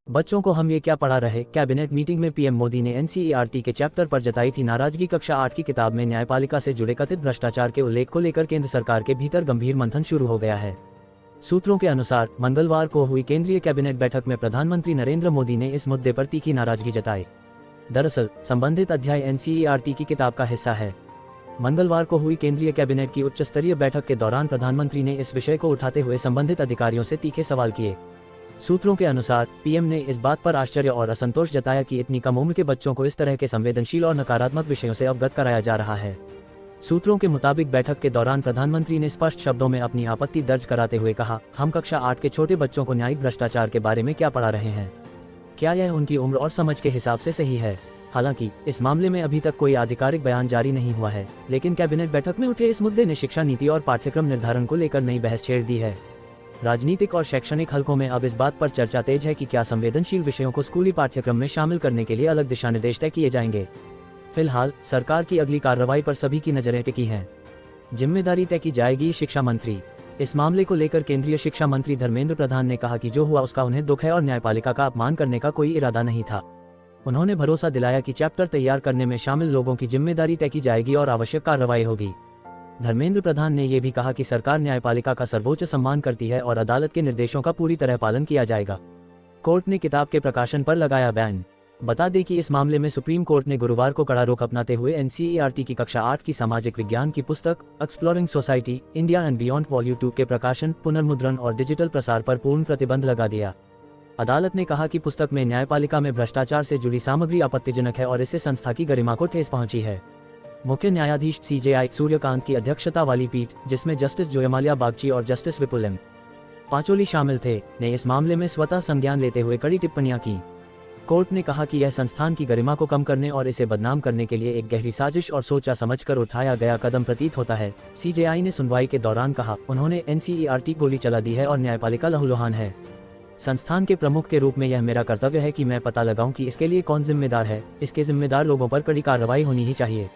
बच्चों को हम ये क्या पढ़ा रहे। कैबिनेट मीटिंग में पीएम मोदी ने एनसीईआरटी के चैप्टर पर जताई थी नाराजगी। कक्षा 8 की किताब में न्यायपालिका से जुड़े कथित भ्रष्टाचार के उल्लेख को लेकर केंद्र सरकार के भीतर गंभीर मंथन शुरू हो गया है। सूत्रों के अनुसार मंगलवार को हुई केंद्रीय कैबिनेट बैठक में प्रधानमंत्री नरेंद्र मोदी ने इस मुद्दे पर तीखी नाराजगी जताई। दरअसल संबंधित अध्याय एनसीईआरटी की किताब का हिस्सा है। मंगलवार को हुई केंद्रीय कैबिनेट की उच्च स्तरीय बैठक के दौरान प्रधानमंत्री ने इस विषय को उठाते हुए संबंधित अधिकारियों से तीखे सवाल किए। सूत्रों के अनुसार पीएम ने इस बात पर आश्चर्य और असंतोष जताया कि इतनी कम उम्र के बच्चों को इस तरह के संवेदनशील और नकारात्मक विषयों से अवगत कराया जा रहा है। सूत्रों के मुताबिक बैठक के दौरान प्रधानमंत्री ने स्पष्ट शब्दों में अपनी आपत्ति दर्ज कराते हुए कहा, हम कक्षा 8 के छोटे बच्चों को न्यायिक भ्रष्टाचार के बारे में क्या पढ़ा रहे हैं? क्या यह उनकी उम्र और समझ के हिसाब से सही है? हालांकि इस मामले में अभी तक कोई आधिकारिक बयान जारी नहीं हुआ है, लेकिन कैबिनेट बैठक में उठे इस मुद्दे ने शिक्षा नीति और पाठ्यक्रम निर्धारण को लेकर नई बहस छेड़ दी है। राजनीतिक और शैक्षणिक हलकों में अब इस बात पर चर्चा तेज है कि क्या संवेदनशील विषयों को स्कूली पाठ्यक्रम में शामिल करने के लिए अलग दिशा निर्देश तय किए जाएंगे। फिलहाल सरकार की अगली कार्रवाई पर सभी की नजरें टिकी हैं। जिम्मेदारी तय की जाएगी शिक्षा मंत्री। इस मामले को लेकर केंद्रीय शिक्षा मंत्री धर्मेंद्र प्रधान ने कहा कि जो हुआ उसका उन्हें दुख है और न्यायपालिका का अपमान करने का कोई इरादा नहीं था। उन्होंने भरोसा दिलाया कि चैप्टर तैयार करने में शामिल लोगों की जिम्मेदारी तय की जाएगी और आवश्यक कार्रवाई होगी। धर्मेंद्र प्रधान ने यह भी कहा कि सरकार न्यायपालिका का सर्वोच्च सम्मान करती है और अदालत के निर्देशों का पूरी तरह पालन किया जाएगा। कोर्ट ने किताब के प्रकाशन पर लगाया बैन। बता दें कि इस मामले में सुप्रीम कोर्ट ने गुरुवार को कड़ा रुख अपनाते हुए एनसीईआरटी की कक्षा 8 की सामाजिक विज्ञान की पुस्तक exploring society India and beyond volume 2 के प्रकाशन, पुनर्मुद्रण और डिजिटल प्रसार पर पूर्ण प्रतिबंध लगा दिया। अदालत ने कहा कि पुस्तक में न्यायपालिका में भ्रष्टाचार से जुड़ी सामग्री आपत्तिजनक है और इससे संस्था की गरिमा को ठेस पहुंची है। मुख्य न्यायाधीश सीजेआई सूर्यकांत की अध्यक्षता वाली पीठ, जिसमें जस्टिस जोयमाल्या बागची और जस्टिस विपुल एम पांचोली शामिल थे, ने इस मामले में स्वतः संज्ञान लेते हुए कड़ी टिप्पणियां की। कोर्ट ने कहा कि यह संस्थान की गरिमा को कम करने और इसे बदनाम करने के लिए एक गहरी साजिश और सोचा समझकर उठाया गया कदम प्रतीत होता है। सीजेआई ने सुनवाई के दौरान कहा, उन्होंने एनसीईआरटी गोली चला दी है और न्यायपालिका लहूलुहान है। संस्थान के प्रमुख के रूप में यह मेरा कर्तव्य है कि मैं पता लगाऊं कि इसके लिए कौन जिम्मेदार है। इसके जिम्मेदार लोगों पर कड़ी कार्रवाई होनी ही चाहिए।